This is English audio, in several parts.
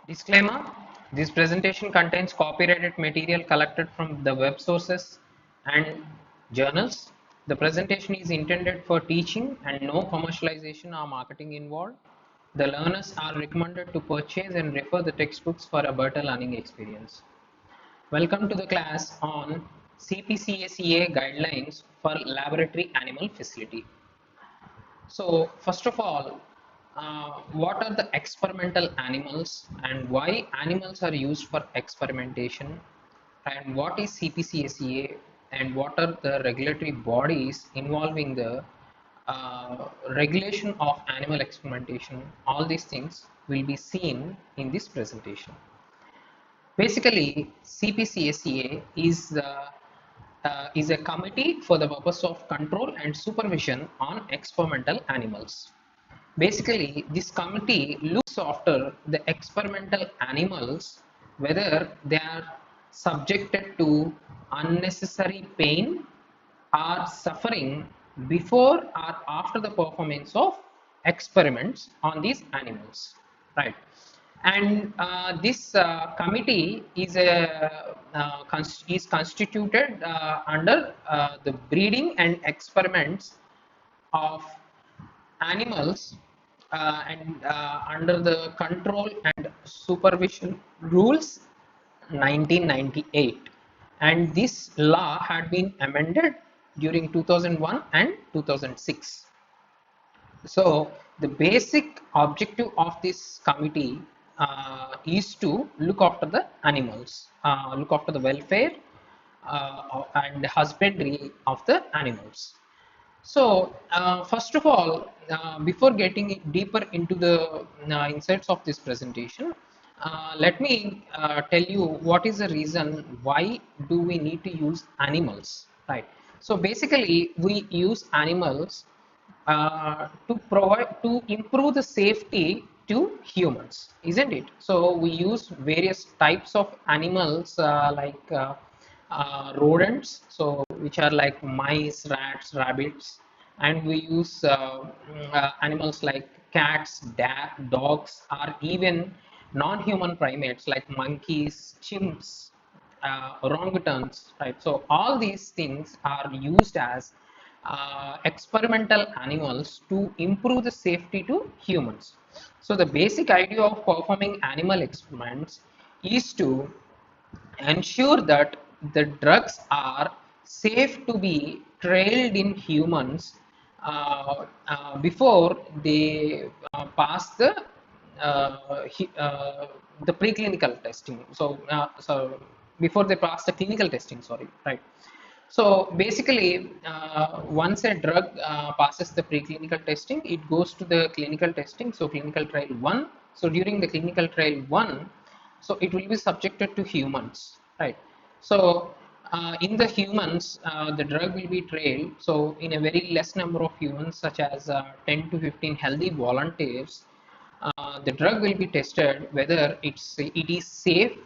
Disclaimer: this presentation contains copyrighted material collected from the web sources and journals. The presentation is intended for teaching and no commercialization or marketing involved. The learners are recommended to purchase and refer the textbooks for a better learning experience. Welcome to the class on CPCSEA guidelines for laboratory animal facility. So, first of all, what are the experimental animals and why animals are used for experimentation, and what is CPCSEA, and what are the regulatory bodies involving the regulation of animal experimentation? All these things will be seen in this presentation. Basically, CPCSEA is a committee for the purpose of control and supervision on experimental animals. Basically, this committee looks after the experimental animals, whether they are subjected to unnecessary pain or suffering before or after the performance of experiments on these animals, right? And this committee is constituted under the breeding and experiments of animals and under the control and supervision rules 1998, and this law had been amended during 2001 and 2006. So the basic objective of this committee is to look after the animals, look after the welfare and husbandry of the animals. So, first of all, before getting deeper into the insights of this presentation, let me tell you what is the reason why do we need to use animals, right? So, basically, we use animals to improve the safety to humans, isn't it? So, we use various types of animals rodents, so which are like mice, rats, rabbits, and we use animals like cats, dogs, or even non-human primates like monkeys, chimps, orangutans, right? So all these things are used as experimental animals to improve the safety to humans. So the basic idea of performing animal experiments is to ensure that the drugs are safe to be trialed in humans before they pass the preclinical testing. So before they pass the clinical testing, sorry, right? So basically, once a drug passes the preclinical testing, it goes to the clinical testing. So clinical trial one. So during the clinical trial one, so it will be subjected to humans, right? So in the humans, the drug will be trialed. So in a very less number of humans, such as 10 to 15 healthy volunteers, the drug will be tested whether it is safe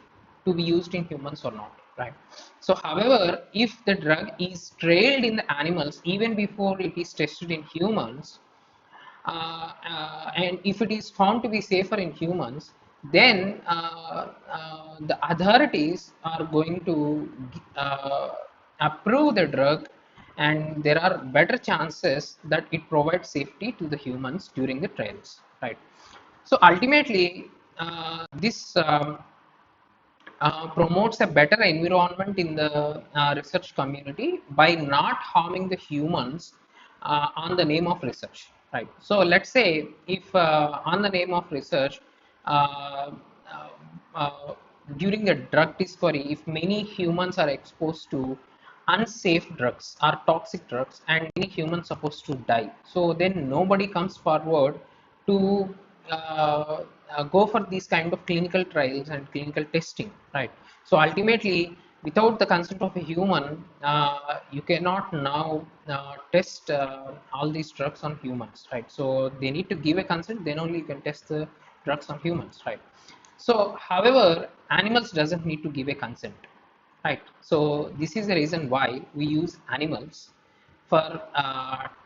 to be used in humans or not, right? So however, if the drug is trialed in the animals even before it is tested in humans, and if it is found to be safer in humans, then the authorities are going to approve the drug, and there are better chances that it provides safety to the humans during the trials, right? So ultimately, this promotes a better environment in the research community by not harming the humans on the name of research, right? So let's say if on the name of research, uh, uh, uh, during the drug discovery, if many humans are exposed to unsafe drugs or toxic drugs and many humans supposed to die, so then nobody comes forward to go for these kind of clinical trials and clinical testing, right? So ultimately, without the consent of a human, you cannot now test all these drugs on humans, right? So they need to give a consent, then only you can test the drugs on humans, right? So however, animals doesn't need to give a consent, right? So this is the reason why we use animals for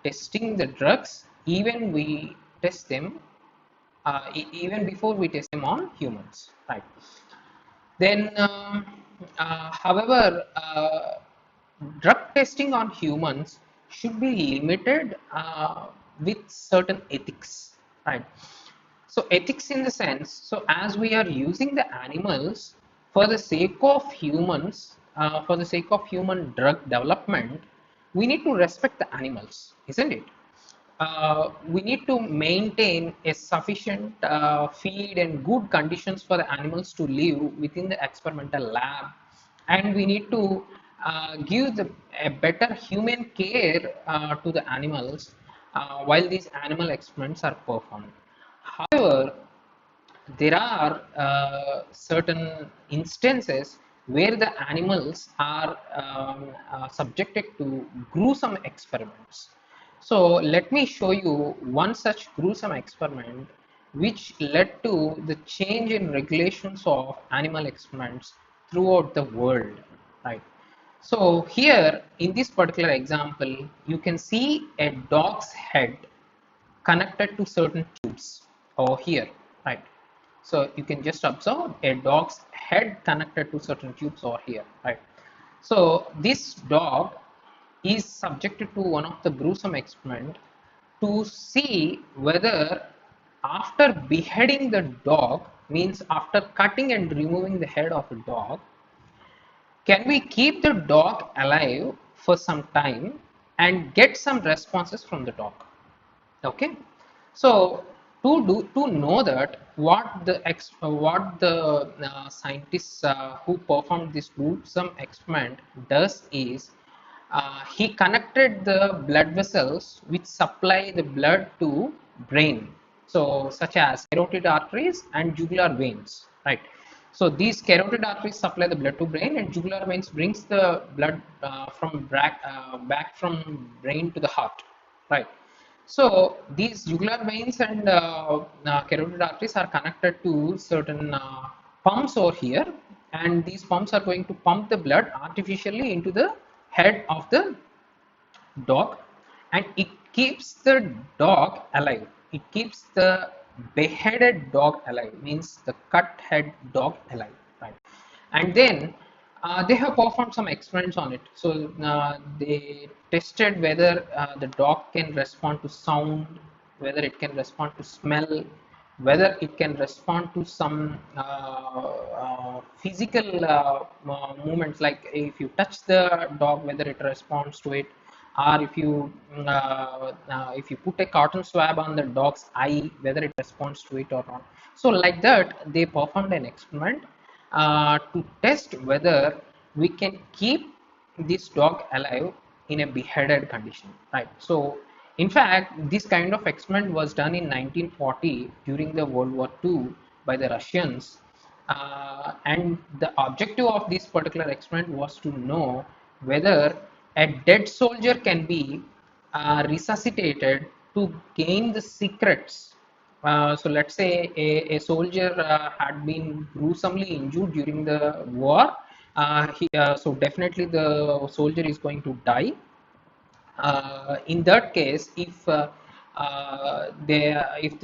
testing the drugs. Even we test them even before we test them on humans, right? Then, however, drug testing on humans should be limited with certain ethics, right? So ethics in the sense, so as we are using the animals for the sake of humans, for the sake of human drug development, we need to respect the animals, isn't it? We need to maintain a sufficient feed and good conditions for the animals to live within the experimental lab, and we need to give a better human care to the animals while these animal experiments are performed. However, there are certain instances where the animals are subjected to gruesome experiments. So let me show you one such gruesome experiment which led to the change in regulations of animal experiments throughout the world, right? So here in this particular example, you can see a dog's head connected to certain tubes over here, right? So you can just observe a dog's head connected to certain tubes over here, right? So this dog is subjected to one of the gruesome experiment to see whether after beheading the dog, means after cutting and removing the head of a dog, can we keep the dog alive for some time and get some responses from the dog? Okay, so to know that what the scientists who performed this gruesome experiment does is, he connected the blood vessels which supply the blood to brain, so such as carotid arteries and jugular veins, right? So these carotid arteries supply the blood to brain, and jugular veins brings the blood back from brain to the heart, right? So these jugular veins and carotid arteries are connected to certain pumps over here, and these pumps are going to pump the blood artificially into the head of the dog, and it keeps the dog alive. It keeps the beheaded dog alive, means the cut head dog alive, right? And then they have performed some experiments on it. So they tested whether the dog can respond to sound, whether it can respond to smell, whether it can respond to some physical movements, like if you touch the dog, whether it responds to it, or if you put a cotton swab on the dog's eye, whether it responds to it or not. So like that, they performed an experiment to test whether we can keep this dog alive in a beheaded condition, right? So in fact, this kind of experiment was done in 1940 during the World War II by the Russians, and the objective of this particular experiment was to know whether a dead soldier can be resuscitated to gain the secrets. So let's say a soldier had been gruesomely injured during the war. So definitely the soldier is going to die. In that case, if the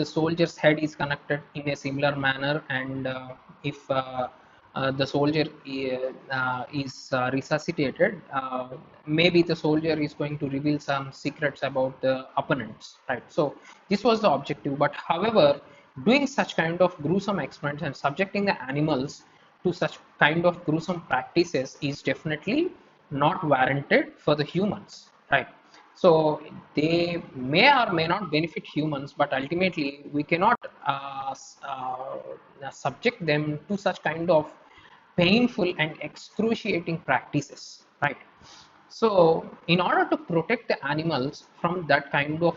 soldier's head is connected in a similar manner, and if the soldier is resuscitated, maybe the soldier is going to reveal some secrets about the opponents, right? So this was the objective. But however, doing such kind of gruesome experiments and subjecting the animals to such kind of gruesome practices is definitely not warranted for the humans, right? So they may or may not benefit humans, but ultimately we cannot subject them to such kind of painful and excruciating practices, right? So in order to protect the animals from that kind of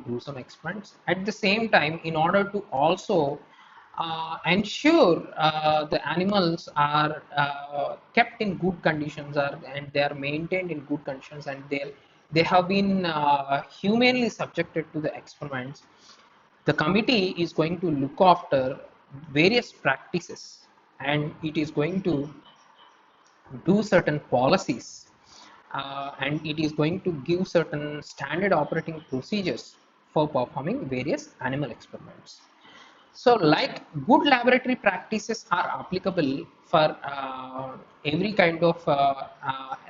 gruesome experiments, at the same time, in order to also ensure the animals are kept in good conditions, and they are maintained in good conditions, and they have been humanely subjected to the experiments, the committee is going to look after various practices, and it is going to do certain policies, and it is going to give certain standard operating procedures for performing various animal experiments. So like good laboratory practices are applicable for every kind of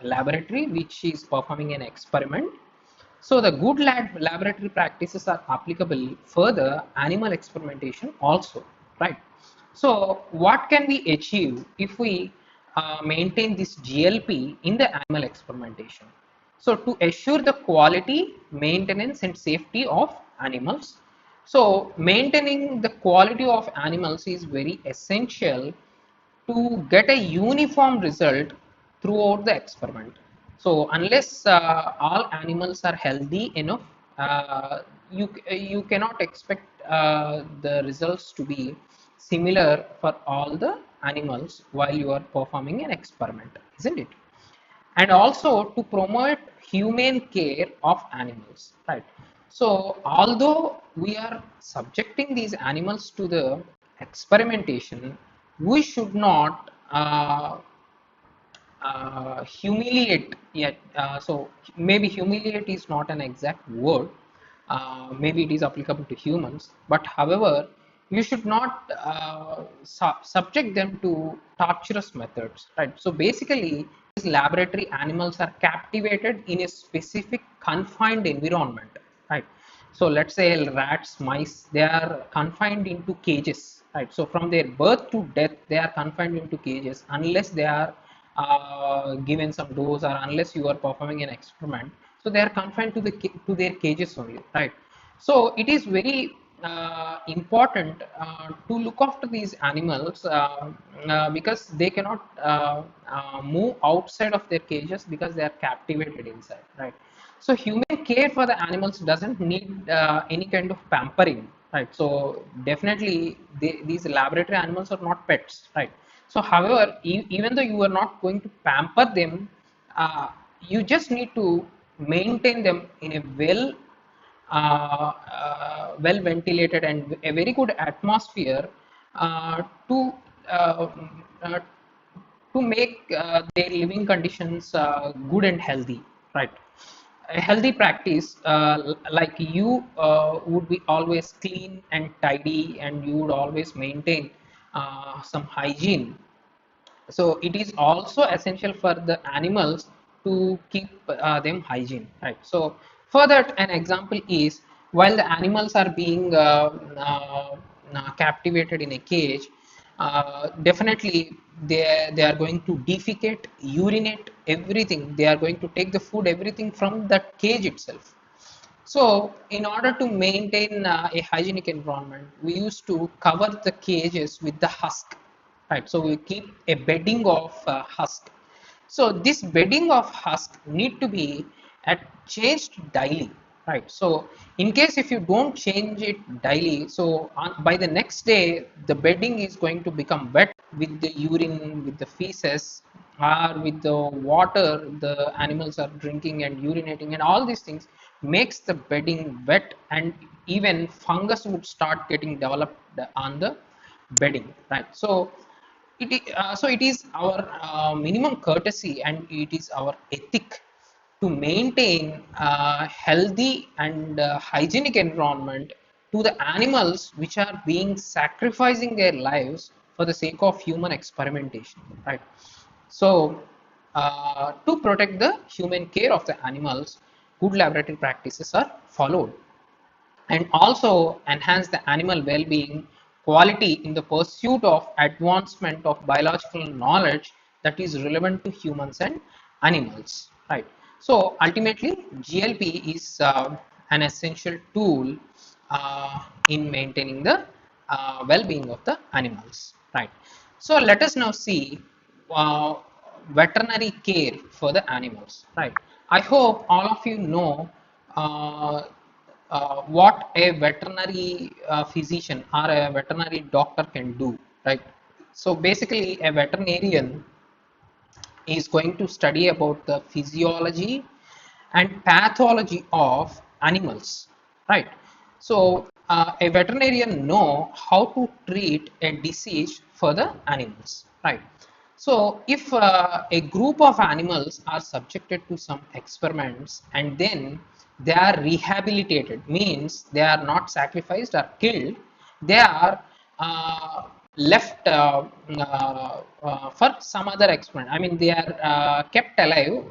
laboratory which is performing an experiment. So the good laboratory practices are applicable for the animal experimentation also, right? So what can we achieve if we maintain this GLP in the animal experimentation? So to assure the quality, maintenance and safety of animals. So maintaining the quality of animals is very essential to get a uniform result throughout the experiment. So unless all animals are healthy enough, you cannot expect the results to be similar for all the animals while you are performing an experiment, isn't it? And also to promote humane care of animals, right? So although we are subjecting these animals to the experimentation, we should not humiliate yet. So maybe humiliate is not an exact word. Maybe it is applicable to humans, but however, you should not subject them to torturous methods, right? So basically, these laboratory animals are captivated in a specific confined environment, right? So let's say rats, mice, they are confined into cages, right? So from their birth to death, they are confined into cages unless they are given some dose or unless you are performing an experiment. So they are confined to to their cages only, right? So it is very important to look after these animals because they cannot move outside of their cages because they are captivated inside, right? So human care for the animals doesn't need any kind of pampering, right? So definitely these laboratory animals are not pets, right? So however, even though you are not going to pamper them, you just need to maintain them in a well ventilated and a very good atmosphere to uh, uh, make their living conditions good and healthy, right? A healthy practice like you would be always clean and tidy and you would always maintain some hygiene. So it is also essential for the animals to keep them hygiene, right? So for that, an example is while the animals are being captivated in a cage, definitely they are going to defecate, urinate, everything. They are going to take the food, everything from that cage itself. So, in order to maintain a hygienic environment, we used to cover the cages with the husk, right? So we keep a bedding of husk. So this bedding of husk need to be changed daily, right? So in case if you don't change it daily, so by the next day the bedding is going to become wet with the urine, with the feces, or with the water the animals are drinking and urinating, and all these things makes the bedding wet, and even fungus would start getting developed on the bedding, right? So so it is our minimum courtesy and it is our ethic to maintain a healthy and hygienic environment to the animals which are being sacrificing their lives for the sake of human experimentation, right? So to protect the human care of the animals, good laboratory practices are followed and also enhance the animal well-being quality in the pursuit of advancement of biological knowledge that is relevant to humans and animals, right? So ultimately GLP is an essential tool in maintaining the well-being of the animals, right? So let us now see uh, veterinary care for the animals, right? I hope all of you know uh, what a veterinary physician or a veterinary doctor can do, right? So basically, a veterinarian is going to study about the physiology and pathology of animals, right? So a veterinarian know how to treat a disease for the animals, right? So if a group of animals are subjected to some experiments and then they are rehabilitated, means they are not sacrificed or killed, they are left for some other experiment. I mean, they are kept alive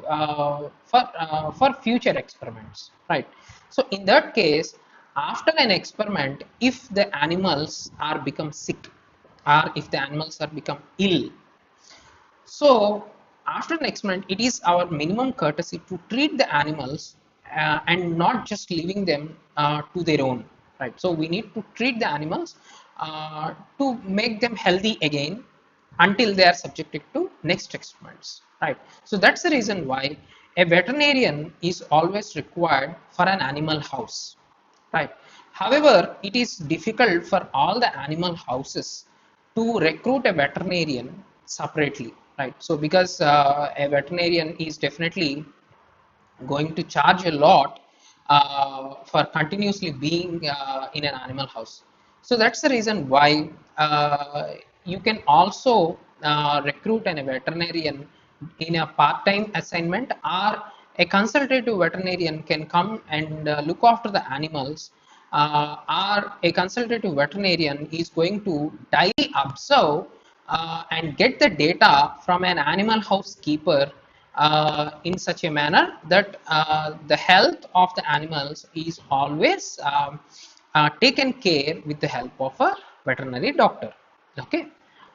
for future experiments, right? So in that case, after an experiment, if the animals are become sick or if the animals are become ill, so after an experiment, it is our minimum courtesy to treat the animals and not just leaving them to their own, right? So we need to treat the animals to make them healthy again until they are subjected to next experiments, right? So that's the reason why a veterinarian is always required for an animal house, right? However, it is difficult for all the animal houses to recruit a veterinarian separately, right? So because a veterinarian is definitely going to charge a lot for continuously being in an animal house. So that's the reason why you can also recruit a veterinarian in a part-time assignment, or a consultative veterinarian can come and look after the animals, or a consultative veterinarian is going to daily observe and get the data from an animal housekeeper in such a manner that the health of the animals is always taken care with the help of a veterinary doctor. Okay,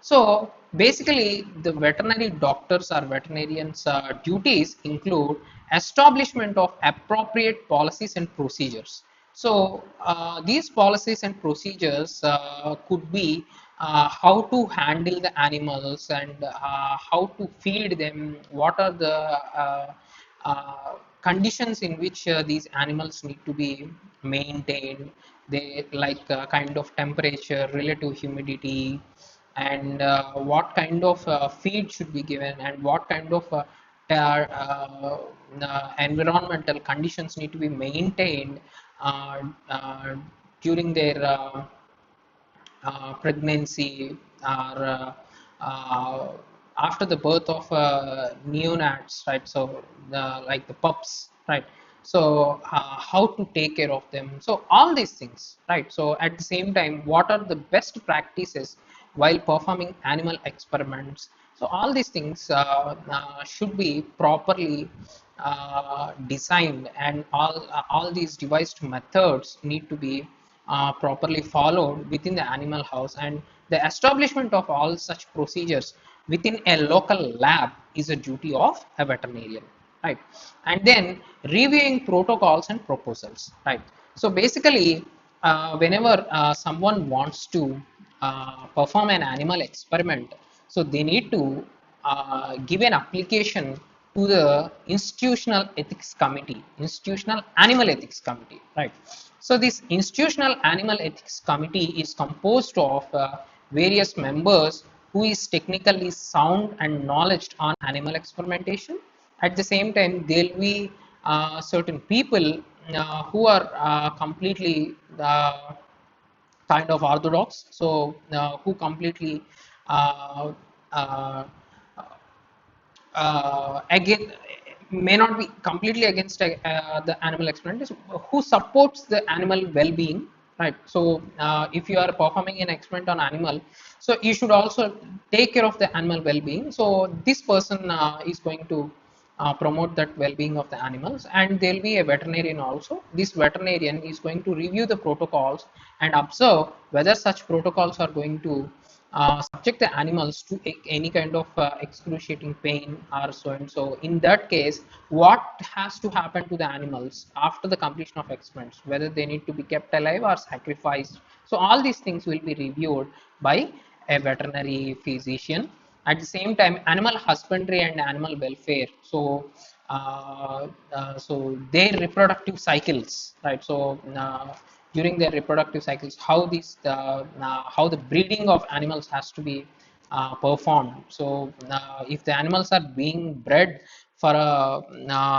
so basically the veterinary doctors or veterinarians duties include establishment of appropriate policies and procedures. So these policies and procedures could be how to handle the animals and how to feed them, what are the conditions in which these animals need to be maintained, they like kind of temperature, relative humidity, and what kind of feed should be given, and what kind of environmental conditions need to be maintained uh, uh, during their pregnancy, or uh, after the birth of neonates, right? So like the pups, right? So how to take care of them, so all these things, right? So at the same time, what are the best practices while performing animal experiments? So all these things should be properly designed, and all these devised methods need to be properly followed within the animal house, and the establishment of all such procedures within a local lab is a duty of a veterinarian, right? And then reviewing protocols and proposals, right? So basically whenever someone wants to perform an animal experiment, so they need to give an application to the institutional ethics committee, institutional animal ethics committee, right? So this institutional animal ethics committee is composed of various members who is technically sound and knowledge on animal experimentation. At the same time, there will be certain people who are completely kind of orthodox, so who completely uh, uh, again may not be completely against the animal experiment, who supports the animal well-being, right? So if you are performing an experiment on animal, so you should also take care of the animal well-being. So this person is going to promote that well-being of the animals, and there will be a veterinarian also. This veterinarian is going to review the protocols and observe whether such protocols are going to subject the animals to any kind of excruciating pain or so and so. In that case, what has to happen to the animals after the completion of experiments, whether they need to be kept alive or sacrificed. So all these things will be reviewed by a veterinary physician. At the same time, animal husbandry and animal welfare, so so their reproductive cycles, right? So during their reproductive cycles, how the breeding of animals has to be performed. So if the animals are being bred for a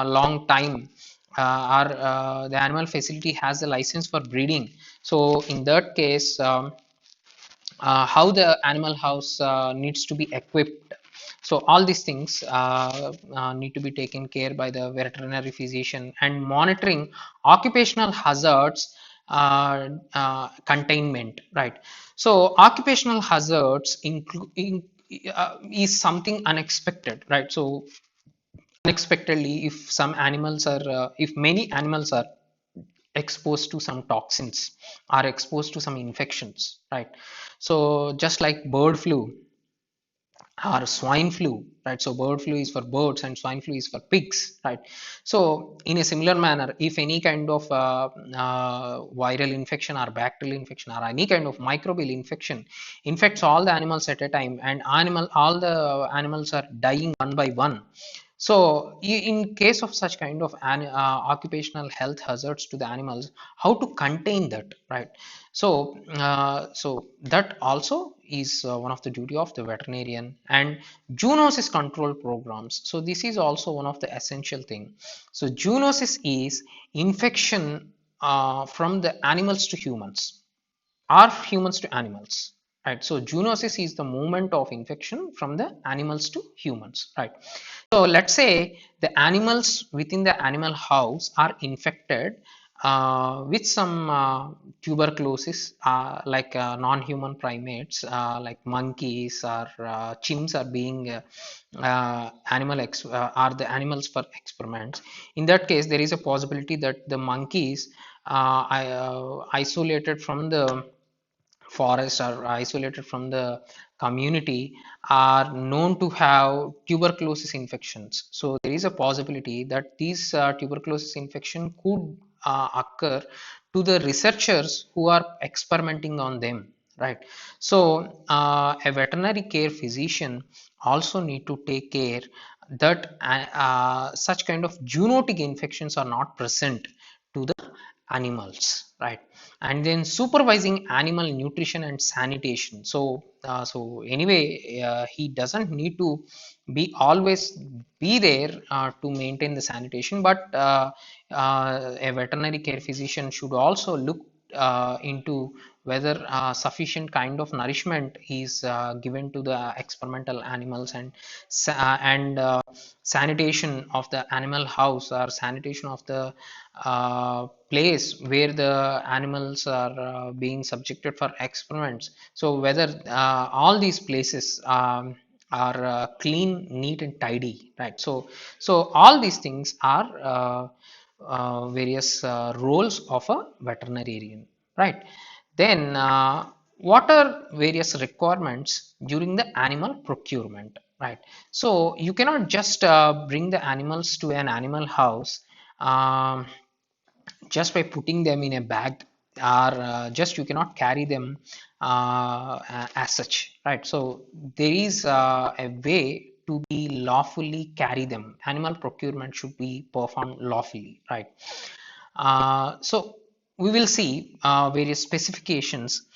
long time, or the animal facility has a license for breeding, so in that case how the animal house needs to be equipped. So all these things need to be taken care by the veterinary physician, and monitoring occupational hazards containment, right? So occupational hazards is something unexpected, right? So unexpectedly, if some animals are if many animals are exposed to some toxins, are exposed to some infections, right? So just like bird flu or swine flu, right? So bird flu is for birds and swine flu is for pigs, right? So in a similar manner, if any kind of viral infection or bacterial infection or any kind of microbial infection infects all the animals at a time, and all the animals are dying one by one. So in case of such kind of occupational health hazards to the animals, how to contain that, right? So that also is one of the duty of the veterinarian. And zoonosis control programs, so this is also one of the essential thing. So zoonosis is infection from the animals to humans, or humans to animals, right? So zoonosis is the movement of infection from the animals to humans, right? So let's say the animals within the animal house are infected with some tuberculosis, like non-human primates, like monkeys or chimps are being are the animals for experiments. In that case, there is a possibility that the monkeys isolated from the forest or isolated from the community are known to have tuberculosis infections. So there is a possibility that these tuberculosis infection could occur to the researchers who are experimenting on them, right? So a veterinary care physician also need to take care that such kind of zoonotic infections are not present to the animals, right? And then supervising animal nutrition and sanitation. So anyway, he doesn't need to be always be there to maintain the sanitation, but a veterinary care physician should also look into whether sufficient kind of nourishment is given to the experimental animals, and sanitation of the animal house or sanitation of the place where the animals are being subjected for experiments. So whether all these places are clean, neat and tidy, right? So all these things are various roles of a veterinarian, right? Then what are various requirements during the animal procurement, right? So you cannot just bring the animals to an animal house um, just by putting them in a bag, or just you cannot carry them as such, right? So there is a way to be lawfully carry them. Animal procurement should be performed lawfully, right? So we will see various specifications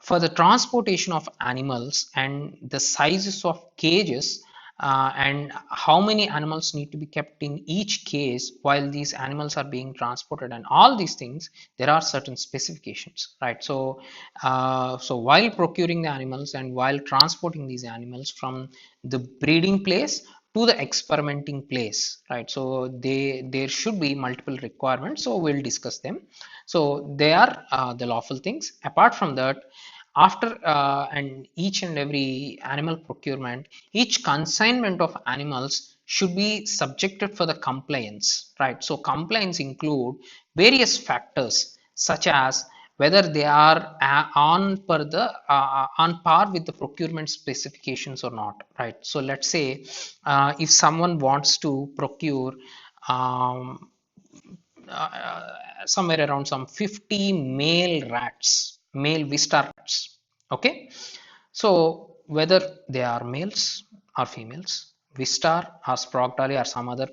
for the transportation of animals and the sizes of cages, and how many animals need to be kept in each case while these animals are being transported, and all these things. There are certain specifications, right? So while procuring the animals and while transporting these animals from the breeding place to the experimenting place, right? So there should be multiple requirements, so we'll discuss them. So they are the lawful things. Apart from that, after and each and every animal procurement, each consignment of animals should be subjected for the compliance, right? So compliance include various factors such as whether they are on par with the procurement specifications or not, right? So let's say if someone wants to procure um, somewhere around some 50 male vista rats, okay? So whether they are males or females, Vistar or Sprogdali or some other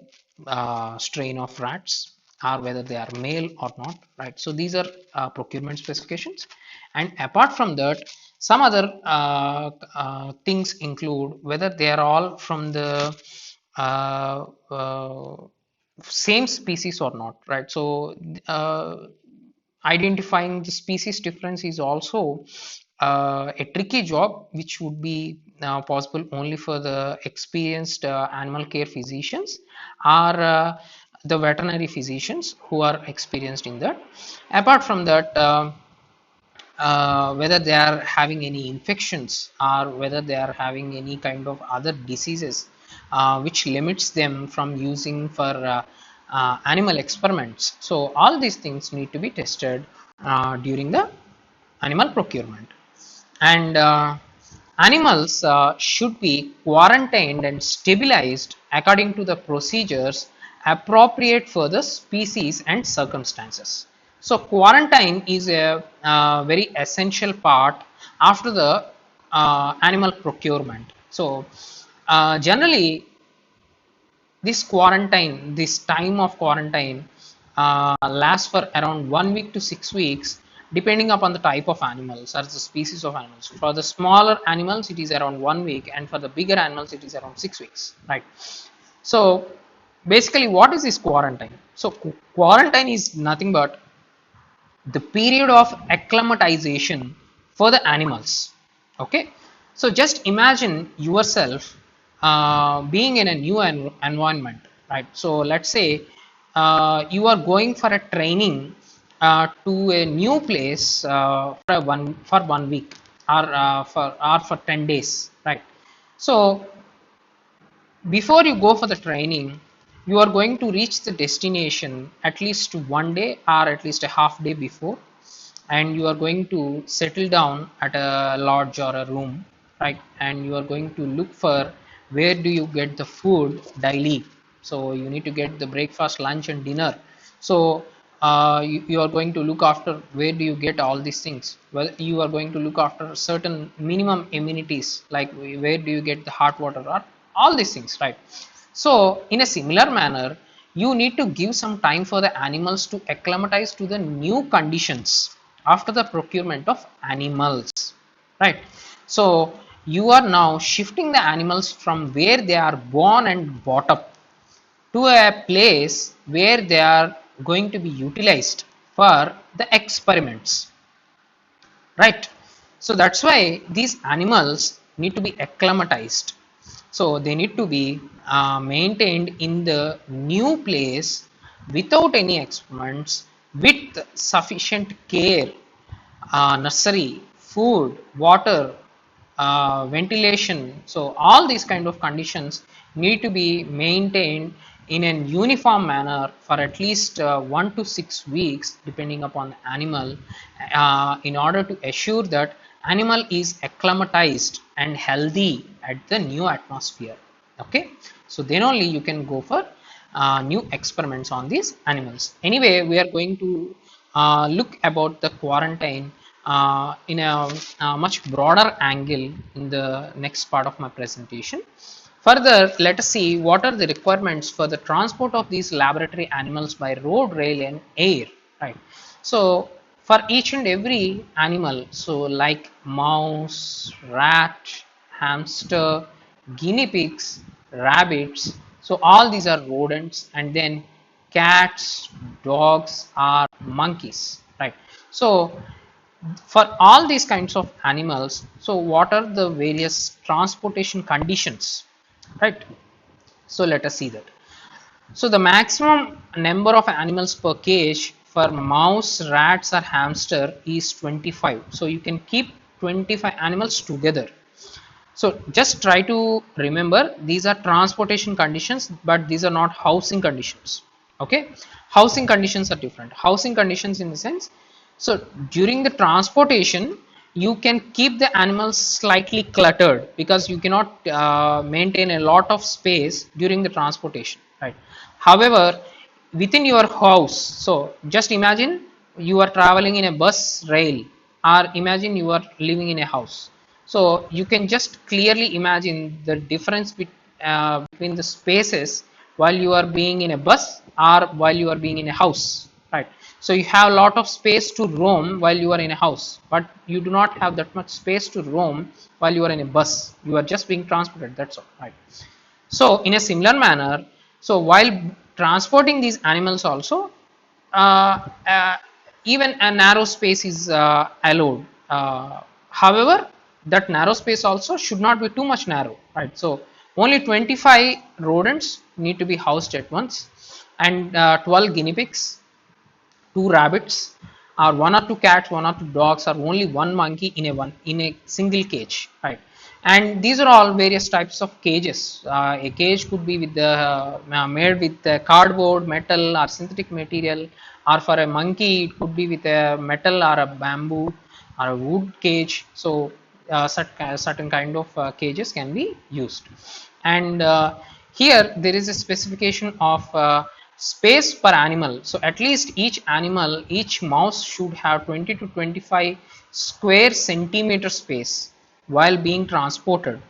strain of rats, or whether they are male or not, right? So these are procurement specifications. And apart from that, some other things include whether they are all from the uh, uh, same species or not, right? So identifying the species difference is also a tricky job, which would be possible only for the experienced animal care physicians, or the veterinary physicians who are experienced in that. Apart from that, whether they are having any infections or whether they are having any kind of other diseases which limits them from using for animal experiments. So all these things need to be tested during the animal procurement. And animals should be quarantined and stabilized according to the procedures appropriate for the species and circumstances. So quarantine is a very essential part after the animal procurement. So generally this time of quarantine lasts for around 1 week to 6 weeks, depending upon the type of animals or the species of animals. For the smaller animals, it is around 1 week, and for the bigger animals, it is around 6 weeks, right? So basically, what is this quarantine? So quarantine is nothing but the period of acclimatization for the animals. Okay, so just imagine yourself being in a new environment, right? So let's say you are going for a training to a new place for 1 week or for 10 days, right? So before you go for the training, you are going to reach the destination at least 1 day or at least a half day before, and you are going to settle down at a lodge or a room, right? And you are going to look for where do you get the food daily. So you need to get the breakfast, lunch and dinner. So you are going to look after where do you get all these things. Well, you are going to look after certain minimum amenities, like where do you get the hot water or all these things, right? So in a similar manner, you need to give some time for the animals to acclimatize to the new conditions after the procurement of animals, right? So you are now shifting the animals from where they are born and brought up to a place where they are going to be utilized for the experiments, right? So that's why these animals need to be acclimatized. So they need to be maintained in the new place without any experiments, with sufficient care, nursery, food, water, ventilation. So all these kind of conditions need to be maintained in a uniform manner for at least 1 to 6 weeks, depending upon the animal, in order to assure that animal is acclimatized and healthy at the new atmosphere. Okay, so then only you can go for new experiments on these animals. Anyway, we are going to look about the quarantine in a much broader angle in the next part of my presentation. Further, let us see what are the requirements for the transport of these laboratory animals by road, rail and air, right? So for each and every animal, so like mouse, rat, hamster, guinea pigs, rabbits, so all these are rodents, and then cats, dogs or monkeys, right? So for all these kinds of animals, so what are the various transportation conditions, right? So let us see that. So the maximum number of animals per cage for mouse, rats or hamster is 25. So you can keep 25 animals together. So just try to remember, these are transportation conditions, but these are not housing conditions. Okay, housing conditions are different. Housing conditions in the sense, so during the transportation, you can keep the animals slightly cluttered because you cannot maintain a lot of space during the transportation, right? However, within your house, so just imagine you are traveling in a bus rail, or imagine you are living in a house. So you can just clearly imagine the difference between the spaces while you are being in a bus or while you are being in a house, right? So you have a lot of space to roam while you are in a house, but you do not have that much space to roam while you are in a bus. You are just being transported, that's all, right? So in a similar manner, so while transporting these animals also, uh, uh, even a narrow space is allowed. However, that narrow space also should not be too much narrow, right? So only 25 rodents need to be housed at once. and 12 guinea pigs, 2 rabbits, or 1 or 2 cats, 1 or 2 dogs, or only 1 monkey in a single cage, right? And these are all various types of cages. A cage could be with the made with cardboard, metal, or synthetic material, or for a monkey it could be with a metal or a bamboo or a wood cage. So certain kind of cages can be used. And here there is a specification of space per animal. So at least each animal, each mouse should have 20 to 25 square centimeter space while being transported.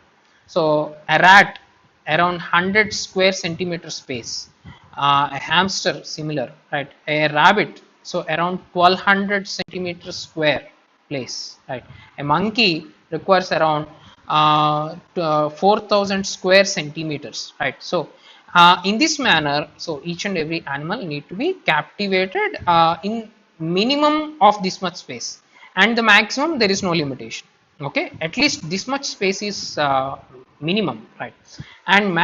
So a rat around 100 square centimeter space, a hamster similar, right? A rabbit, so around 1200 centimeter square place, right? A monkey requires around 4000 square centimeters, right? So in this manner, so each and every animal need to be captivated in minimum of this much space, and the maximum there is no limitation. Okay, at least this much space is minimum, right? And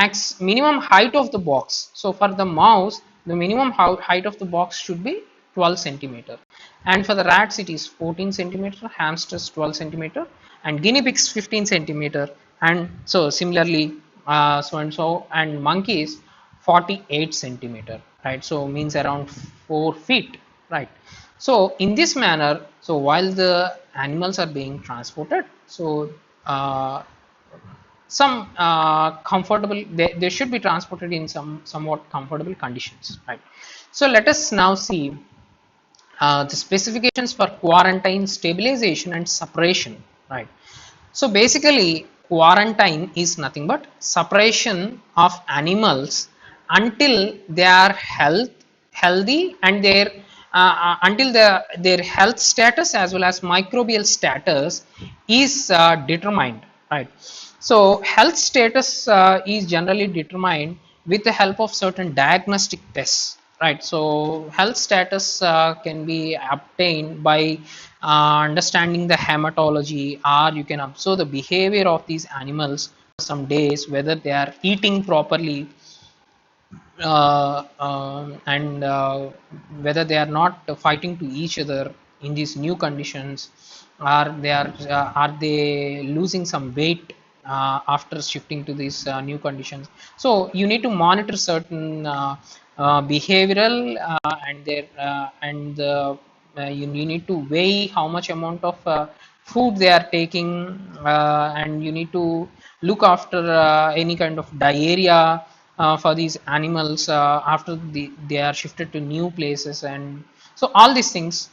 minimum height of the box. So for the mouse, the minimum height of the box should be 12 centimeter, and for the rats it is 14 centimeter, hamsters 12 centimeter, and guinea pigs 15 centimeter, and so similarly so and so, and monkeys 48 centimeter, right? So means around 4 feet, right? So in this manner, so while the animals are being transported, so some comfortable, they should be transported in some somewhat comfortable conditions, right? So let us now see the specifications for quarantine, stabilization, and separation, right? So basically, quarantine is nothing but separation of animals until they are healthy, and until their health status as well as microbial status is determined, right? So health status is generally determined with the help of certain diagnostic tests, right? So health status can be obtained by understanding the hematology, or you can observe the behavior of these animals for some days, whether they are eating properly, and whether they are not fighting to each other in these new conditions, or are they losing some weight after shifting to these new conditions. So you need to monitor certain behavioral and their you need to weigh how much amount of food they are taking, and you need to look after any kind of diarrhea for these animals after they are shifted to new places. And so all these things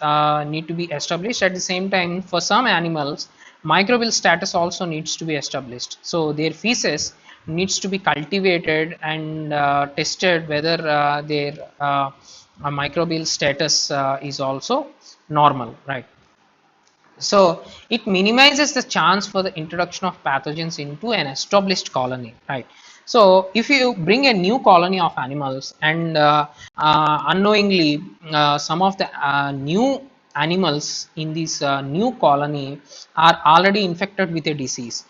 need to be established. At the same time, for some animals, microbial status also needs to be established. So their feces needs to be cultivated and tested whether their microbial status is also normal, right? So it minimizes the chance for the introduction of pathogens into an established colony, right? So if you bring a new colony of animals, and unknowingly some of the new animals in this new colony are already infected with a disease,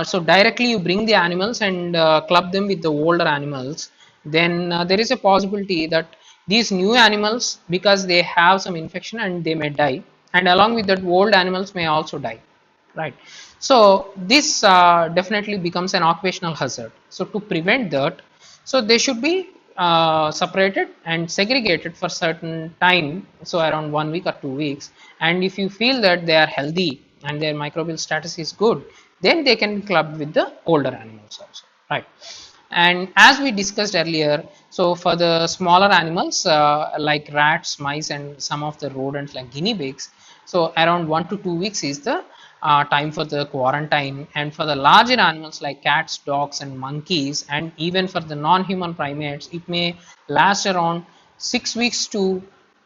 so directly you bring the animals and club them with the older animals, then there is a possibility that these new animals, because they have some infection and they may die, and along with that old animals may also die, right? So this definitely becomes an occupational hazard. So to prevent that, so they should be separated and segregated for certain time, so around 1 week or 2 weeks. And if you feel that they are healthy and their microbial status is good, then they can be clubbed with the older animals also, right? And as we discussed earlier, so for the smaller animals like rats, mice, and some of the rodents like guinea pigs, so around 1 to 2 weeks is the time for the quarantine. And for the larger animals like cats, dogs, and monkeys, and even for the non-human primates, it may last around 6 weeks to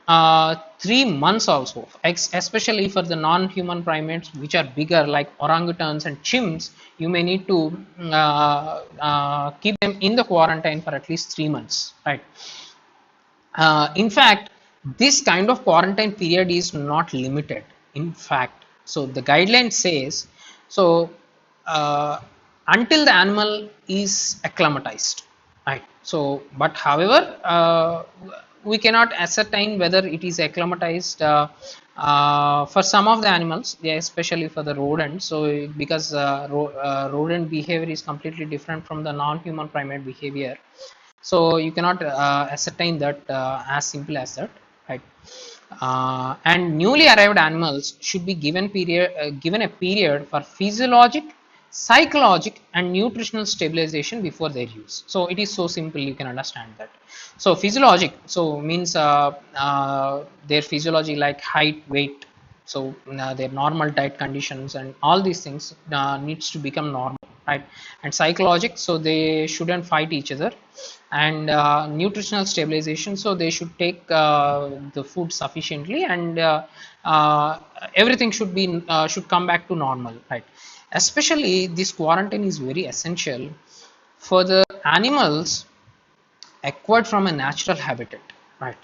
3 months also, especially for the non-human primates which are bigger like orangutans and chimps. You may need to keep them in the quarantine for at least 3 months, right? In fact, this kind of quarantine period is not limited. In fact, so the guideline says, so until the animal is acclimatized, right? So, but however, we cannot ascertain whether it is acclimatized for some of the animals, yeah, especially for the rodents. So, because rodent behavior is completely different from the non-human primate behavior, so you cannot ascertain that as simple as that, right? And newly arrived animals should be given a period for physiologic, psychologic, and nutritional stabilization before their use. So it is so simple, you can understand that. So physiologic, so means their physiology like height, weight, so their normal diet conditions and all these things needs to become normal, right? And psychologic, so they shouldn't fight each other. And nutritional stabilization, so they should take the food sufficiently, and uh, everything should come back to normal, right? Especially this quarantine is very essential for the animals acquired from a natural habitat, right?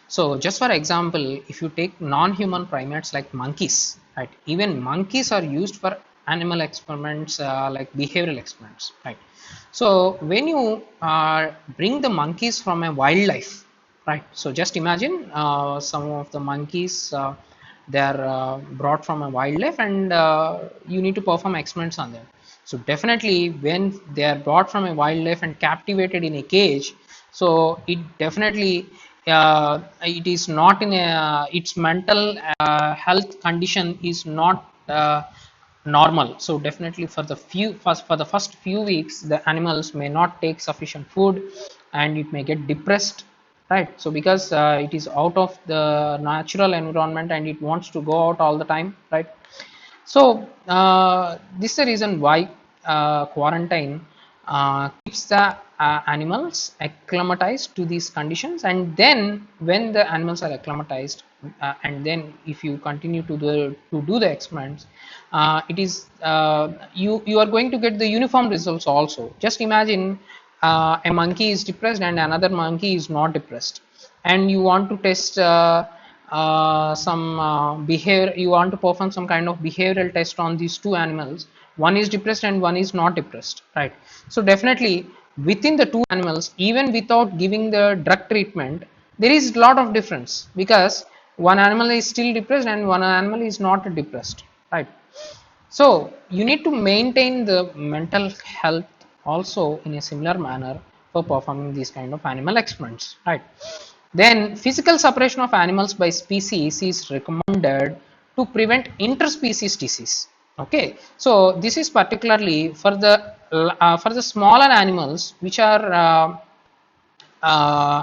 So just for example, if you take non-human primates like monkeys, right? Even monkeys are used for animal experiments, like behavioral experiments, right? So when you bring the monkeys from a wildlife, right? So just imagine some of the monkeys, they are brought from a wildlife, and you need to perform experiments on them. So definitely when they are brought from a wildlife and captivated in a cage, so it definitely it is not in a, its mental health condition is not normal. So definitely for the first few weeks, the animals may not take sufficient food, and it may get depressed, right? So because it is out of the natural environment and it wants to go out all the time, right? So this is the reason why quarantine keeps the animals acclimatized to these conditions, and then when the animals are acclimatized, and then if you continue to do the experiments, it is you are going to get the uniform results also. Just imagine a monkey is depressed and another monkey is not depressed, and you want to test some behavior, you want to perform some kind of behavioral test on these two animals. One is depressed and one is not depressed, right? So definitely within the two animals, even without giving the drug treatment, there is a lot of difference, because one animal is still depressed and one animal is not depressed, right? So you need to maintain the mental health also in a similar manner for performing these kind of animal experiments, right? Then physical separation of animals by species is recommended to prevent interspecies disease. Okay, so this is particularly for the smaller animals which are uh,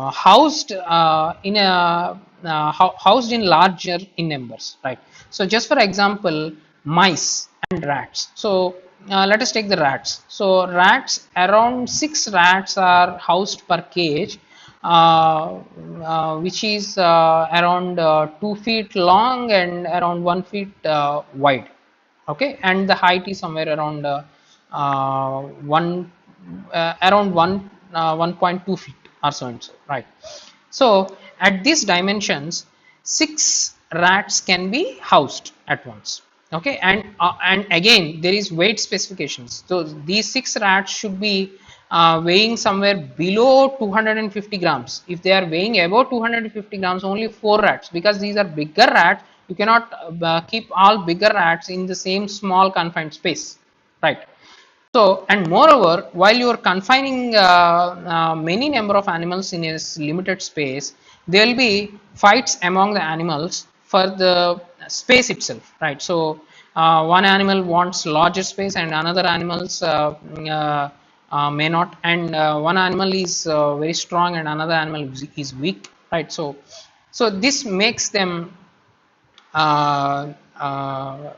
housed in a housed in larger in numbers, right? So just for example, mice and rats. So let us take the rats. So rats, around 6 rats are housed per cage, which is around 2 feet long and around 1 feet wide. Okay, and the height is somewhere around one around 1.2 feet or so and so, right? So at these dimensions, 6 rats can be housed at once. Okay, and again there is weight specifications. So these 6 rats should be weighing somewhere below 250 grams. If they are weighing above 250 grams, only 4 rats, because these are bigger rats. You cannot keep all bigger rats in the same small confined space, right? So, and moreover, while you are confining many number of animals in a limited space, there will be fights among the animals for the space itself, right? So, one animal wants larger space and another animals may not, and one animal is very strong and another animal is weak, right? So this makes them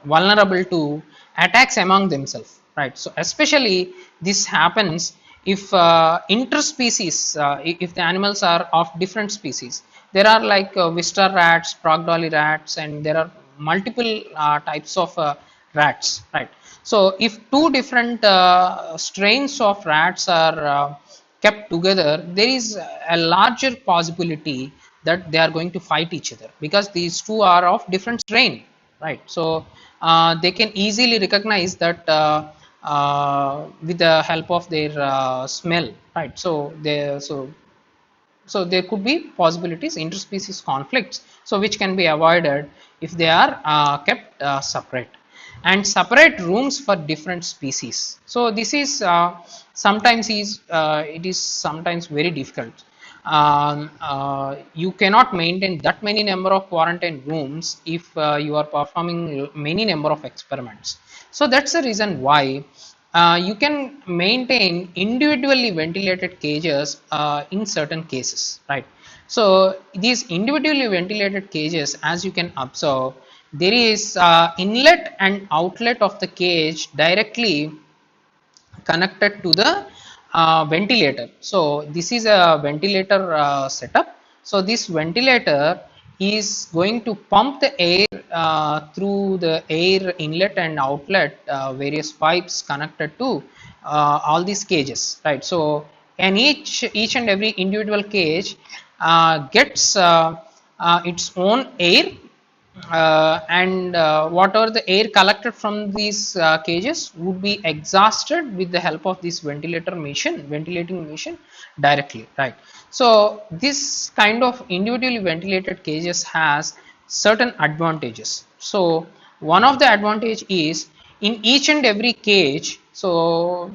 vulnerable to attacks among themselves, right? So especially this happens if interspecies, if the animals are of different species. There are like Wistar rats, Progdolly rats, and there are multiple types of rats, right? So if two different strains of rats are kept together, there is a larger possibility that they are going to fight each other, because these two are of different strain, right? So they can easily recognize that with the help of their smell, right? So there could be possibilities interspecies conflicts, so which can be avoided if they are kept separate, and separate rooms for different species. So this is sometimes is it is sometimes very difficult. You cannot maintain that many number of quarantine rooms if you are performing many number of experiments. So that's the reason why you can maintain individually ventilated cages in certain cases, right? So these individually ventilated cages, as you can observe, there is inlet and outlet of the cage directly connected to the ventilator. So this is a ventilator setup. So this ventilator is going to pump the air through the air inlet and outlet, various pipes connected to all these cages, right? So and each and every individual cage gets its own air, and whatever the air collected from these cages would be exhausted with the help of this ventilating machine directly, right? So this kind of individually ventilated cages has certain advantages. So one of the advantage is in each and every cage, so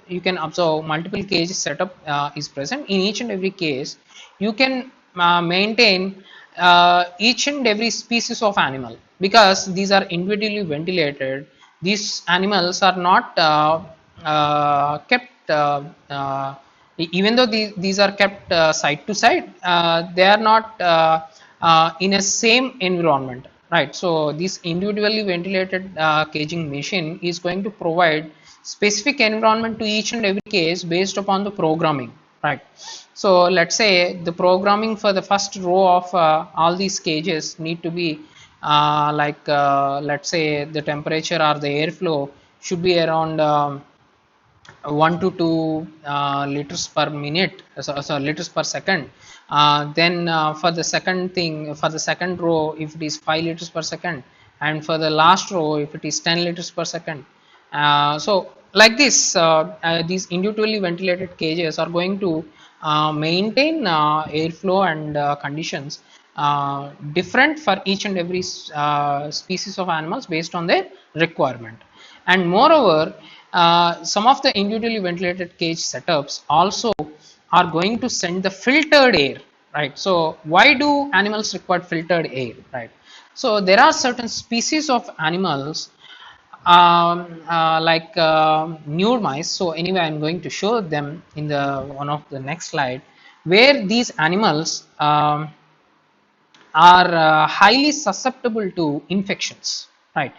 you can observe multiple cage setup is present. In each and every case you can maintain each and every species of animal, because these are individually ventilated. These animals are not kept even though these are kept side to side, they are not in a same environment, right? So this individually ventilated caging machine is going to provide specific environment to each and every case based upon the programming, right? So let's say the programming for the first row of all these cages need to be let's say the temperature or the airflow should be around 1 to 2 liters per minute, so liters per second. Then for the second thing, for the second row, if it is 5 liters per second, and for the last row, if it is 10 liters per second. So like this, these individually ventilated cages are going to maintain airflow and conditions different for each and every species of animals based on their requirement. And moreover, some of the individually ventilated cage setups also are going to send the filtered air, right? So why do animals require filtered air, right? So there are certain species of animals like nude mice. So anyway, I'm going to show them in the one of the next slide, where these animals are highly susceptible to infections, right?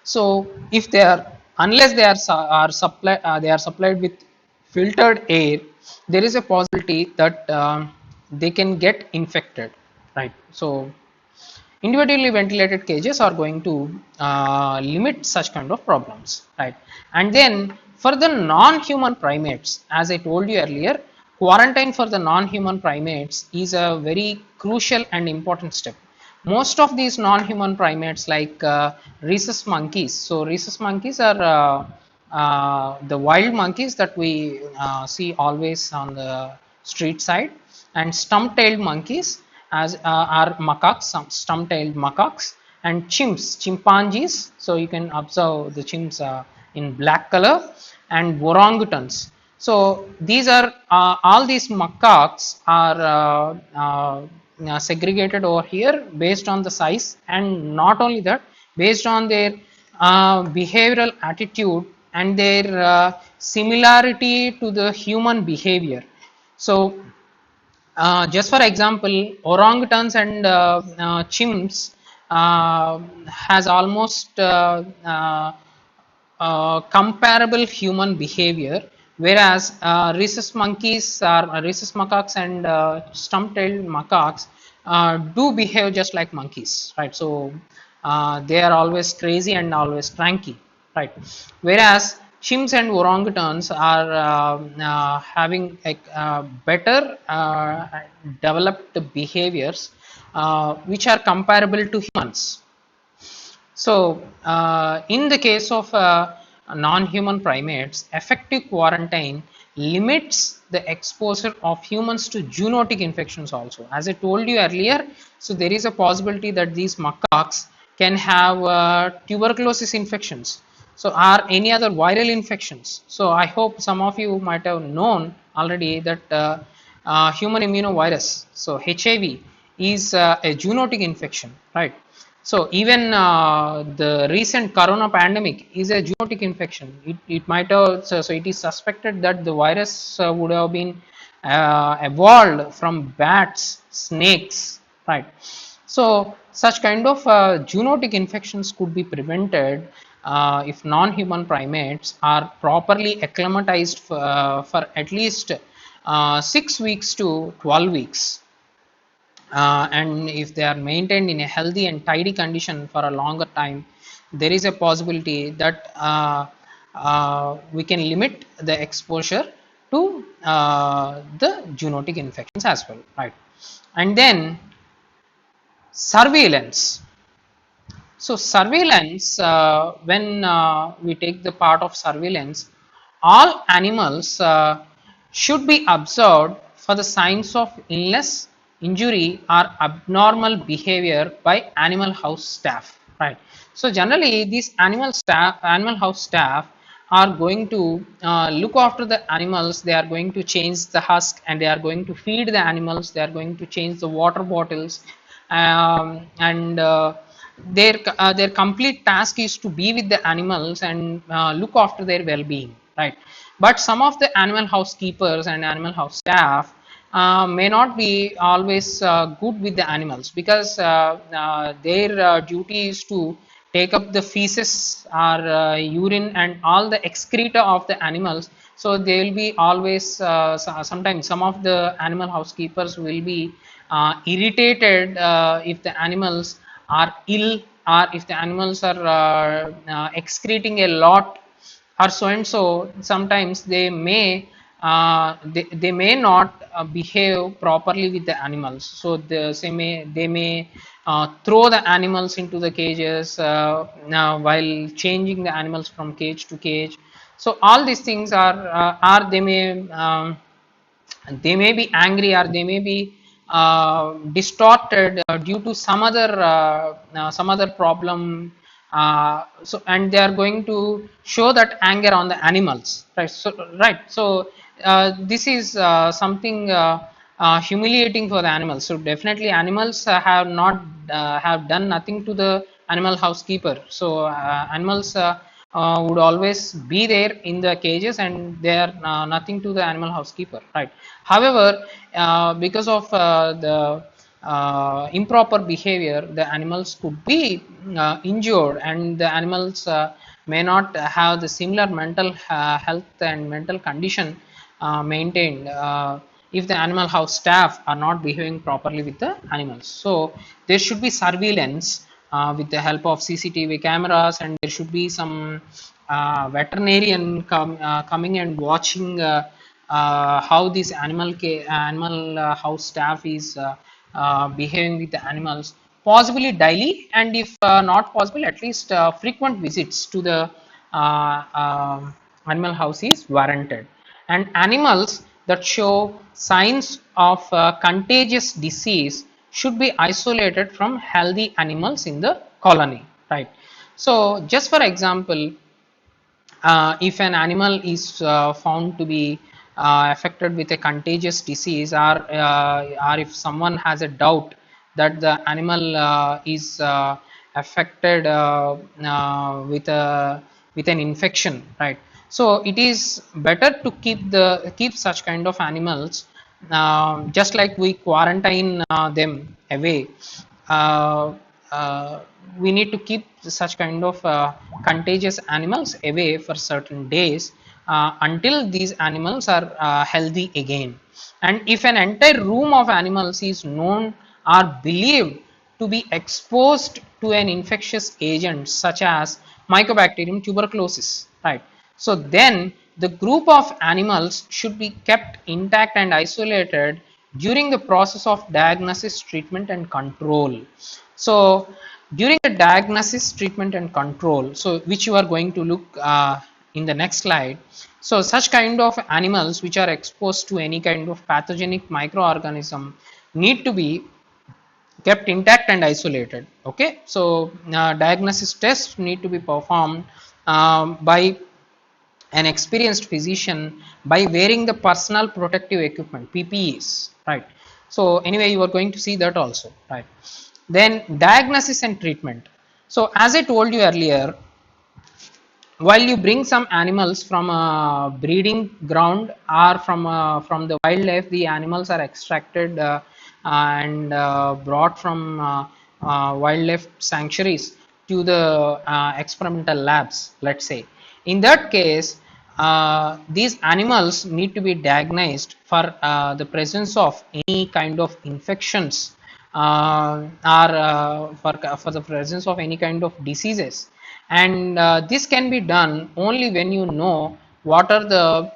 So if they are, unless they are supplied with filtered air, there is a possibility that they can get infected, right? So individually ventilated cages are going to limit such kind of problems, right? And then for the non-human primates, as I told you earlier, quarantine for the non-human primates is a very crucial and important step. Most of these non-human primates like rhesus monkeys, so rhesus monkeys are the wild monkeys that we see always on the street side, and stump-tailed monkeys as are macaques, some stump-tailed macaques, and chimpanzees. So you can observe the chimps in black color, and orangutans. So these are all these macaques are segregated over here based on the size, and not only that, based on their behavioral attitude and their similarity to the human behavior. So just for example, orangutans and chimps has almost comparable human behavior, whereas rhesus monkeys or rhesus macaques and stump-tailed macaques do behave just like monkeys, right? So they are always crazy and always cranky, right? Whereas chimps and orangutans are having better developed behaviors which are comparable to humans. So in the case of non-human primates, effective quarantine limits the exposure of humans to zoonotic infections also. As I told you earlier, so there is a possibility that these macaques can have tuberculosis infections, so or any other viral infections. So I hope some of you might have known already that human immunovirus, so HIV, is a zoonotic infection, right? So even the recent corona pandemic is a zoonotic infection. It might have, so it is suspected that the virus would have been evolved from bats, snakes, right? So such kind of zoonotic infections could be prevented if non-human primates are properly acclimatized for at least 6 weeks to 12 weeks, and if they are maintained in a healthy and tidy condition for a longer time, there is a possibility that we can limit the exposure to the zoonotic infections as well, right? And then surveillance. So surveillance, when we take the part of surveillance, all animals should be observed for the signs of illness, injury or abnormal behavior by animal house staff, right? So generally these animal house staff are going to look after the animals. They are going to change the husk and they are going to feed the animals. They are going to change the water bottles, and their complete task is to be with the animals and look after their well-being, right? But some of the animal housekeepers and animal house staff may not be always good with the animals, because their duty is to take up the feces or urine and all the excreta of the animals. So they will be always sometimes some of the animal housekeepers will be irritated if the animals are ill, or if the animals are excreting a lot or so and so. Sometimes they may not behave properly with the animals, so they may throw the animals into the cages now while changing the animals from cage to cage. So all these things are they may be angry, or they may be distorted due to some other problem. So and they are going to show that anger on the animals, right? So this is something humiliating for the animals. So definitely animals have not have done nothing to the animal housekeeper. So animals would always be there in the cages and they are nothing to the animal housekeeper, right? However, because of the improper behavior, the animals could be injured, and the animals may not have the similar mental health and mental condition maintained if the animal house staff are not behaving properly with the animals. So there should be surveillance with the help of CCTV cameras, and there should be some veterinarian coming and watching how this animal house staff is behaving with the animals, possibly daily, and if not possible, at least frequent visits to the animal house is warranted. And animals that show signs of contagious disease should be isolated from healthy animals in the colony, right? So just for example, if an animal is found to be affected with a contagious disease, or if someone has a doubt that the animal is affected with an infection, right? So it is better to keep such kind of animals, just like we quarantine them away. uh, uh, we need to keep such kind of contagious animals away for certain days until these animals are healthy again. And if an entire room of animals is known or believed to be exposed to an infectious agent such as Mycobacterium tuberculosis, right? So then the group of animals should be kept intact and isolated during the process of diagnosis, treatment and control. So during the diagnosis, treatment and control, so which you are going to look in the next slide. So such kind of animals which are exposed to any kind of pathogenic microorganism need to be kept intact and isolated. Okay, so diagnosis tests need to be performed by an experienced physician by wearing the personal protective equipment, PPEs, right? So anyway, you are going to see that also, right? Then diagnosis and treatment. So as I told you earlier, while you bring some animals from a breeding ground or from the wildlife, the animals are extracted and brought from wildlife sanctuaries to the experimental labs, let's say. In that case, these animals need to be diagnosed for the presence of any kind of infections or for the presence of any kind of diseases. And this can be done only when you know what are the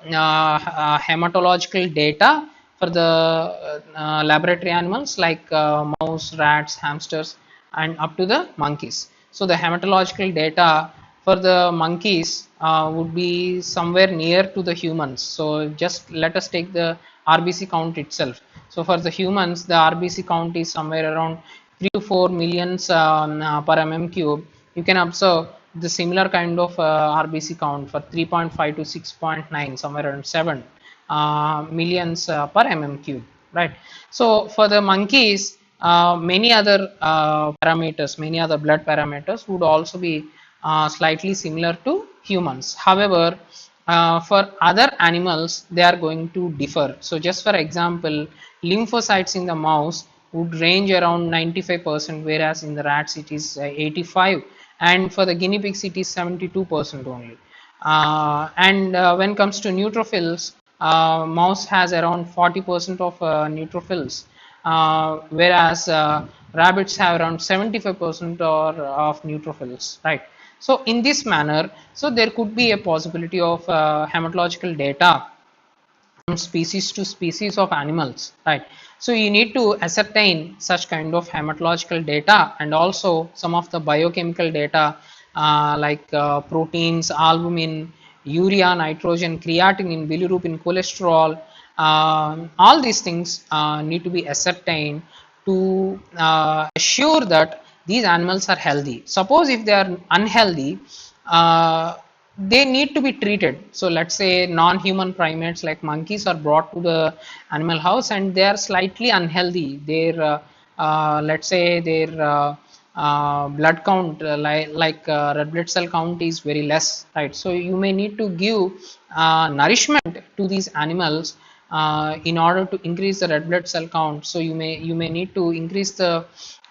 hematological data for the laboratory animals like mouse, rats, hamsters, and up to the monkeys. So the hematological data for the monkeys would be somewhere near to the humans. So just let us take the RBC count itself. So for the humans, the RBC count is somewhere around 3 to 4 millions per mm cube. You can observe the similar kind of RBC count for 3.5 to 6.9, somewhere around 7 millions per mm cube, right? So for the monkeys, many other parameters, many other blood parameters would also be slightly similar to humans. However, for other animals, they are going to differ. So just for example, lymphocytes in the mouse would range around 95%, whereas in the rats it is 85, and for the guinea pigs it is 72% only. And when it comes to neutrophils, mouse has around 40% of neutrophils, whereas rabbits have around 75% or of neutrophils, right? So in this manner, so there could be a possibility of hematological data from species to species of animals, right? So you need to ascertain such kind of hematological data and also some of the biochemical data like proteins, albumin, urea, nitrogen, creatinine, bilirubin, cholesterol. All these things need to be ascertained to assure that these animals are healthy. Suppose if they are unhealthy, uh, they need to be treated. So let's say non-human primates like monkeys are brought to the animal house and they are slightly unhealthy. Their let's say their blood count like red blood cell count is very less, right? So you may need to give nourishment to these animals in order to increase the red blood cell count. So you may need to increase the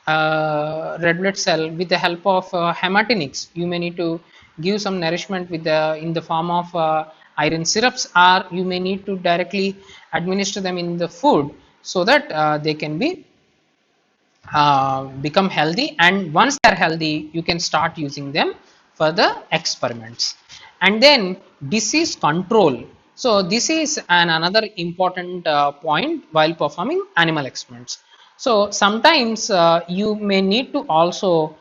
red blood cell with the help of hematinics. You may need to give some nourishment with the in the form of iron syrups, or you may need to directly administer them in the food so that they can be become healthy, and once they are healthy you can start using them for the experiments. And then disease control. So this is another important point while performing animal experiments. So sometimes you may need to also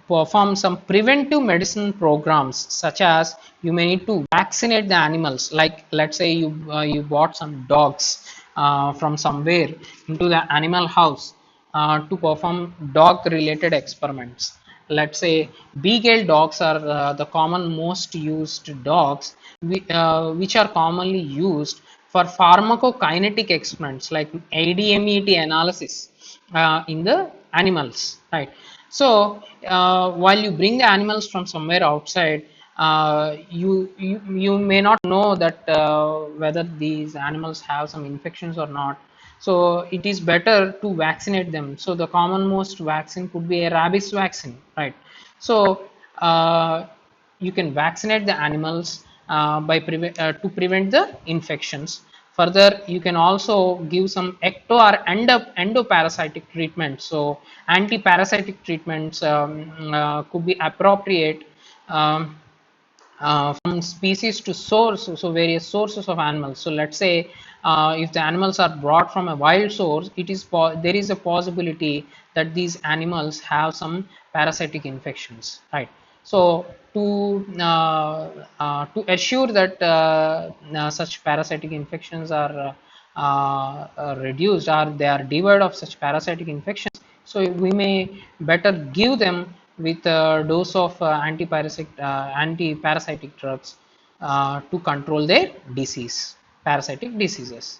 perform some preventive medicine programs, such as you may need to vaccinate the animals. Like let's say you bought some dogs from somewhere into the animal house to perform dog related experiments. Let's say Beagle dogs are the common most used dogs which are commonly used for pharmacokinetic experiments like ADMET analysis in the animals, right? So while you bring the animals from somewhere outside, you may not know that whether these animals have some infections or not. So it is better to vaccinate them. So the common most vaccine could be a rabies vaccine, right? So you can vaccinate the animals to prevent the infections. Further, you can also give some ecto or endoparasitic treatment. So anti-parasitic treatments could be appropriate um, from species to source, so various sources of animals. So let's say if the animals are brought from a wild source, there is a possibility that these animals have some parasitic infections, right? So to assure that such parasitic infections are reduced, or they are devoid of such parasitic infections. So we may better give them with a dose of anti-parasitic drugs to control their disease, parasitic diseases.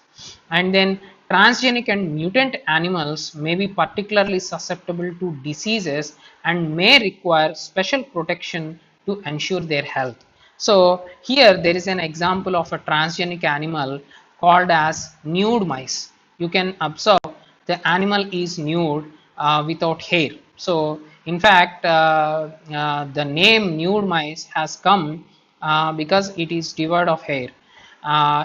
And then transgenic and mutant animals may be particularly susceptible to diseases and may require special protection to ensure their health. So here there is an example of a transgenic animal called as nude mice. You can observe the animal is nude without hair. So in fact, the name nude mice has come because it is devoid of hair.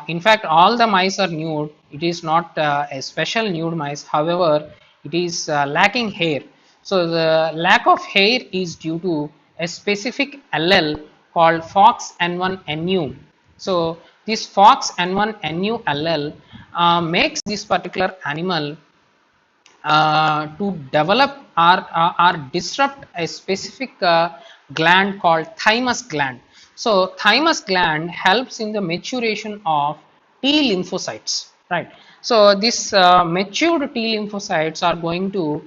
In fact, all the mice are nude. It is not a special nude mice. However, it is lacking hair. So the lack of hair is due to a specific allele called FOXN1-NU. So this FOXN1-NU allele makes this particular animal to develop or disrupt a specific gland called thymus gland. So thymus gland helps in the maturation of T lymphocytes, right? So this matured T lymphocytes are going to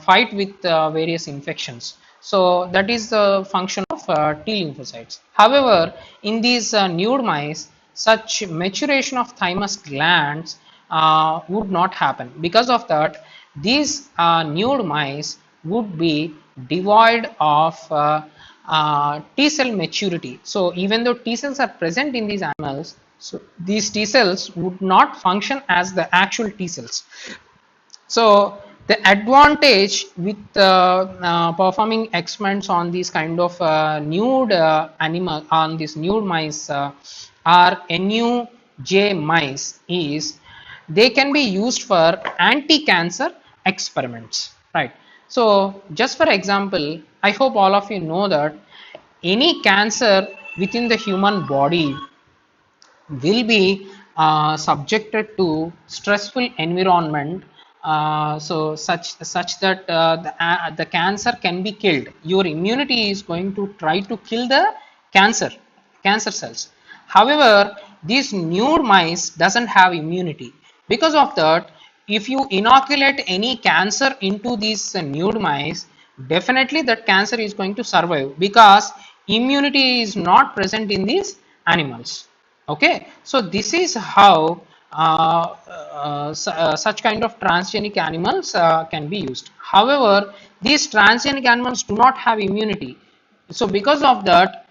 fight with various infections. So that is the function of T lymphocytes. However, in these nude mice, such maturation of thymus glands would not happen. Because of that, these nude mice would be devoid of T cell maturity. So even though T cells are present in these animals, so these T cells would not function as the actual T cells. So the advantage with performing experiments on these kind of nude animal, on these nude mice or NUJ mice, is they can be used for anti-cancer experiments, right? So just for example, I hope all of you know that any cancer within the human body will be subjected to stressful environment, so such that the cancer can be killed. Your immunity is going to try to kill the cancer cells. However, these nude mice doesn't have immunity. Because of that, if you inoculate any cancer into these nude mice, definitely that cancer is going to survive, because immunity is not present in these animals. Okay, so this is how such kind of transgenic animals can be used. However, these transgenic animals do not have immunity. So because of that,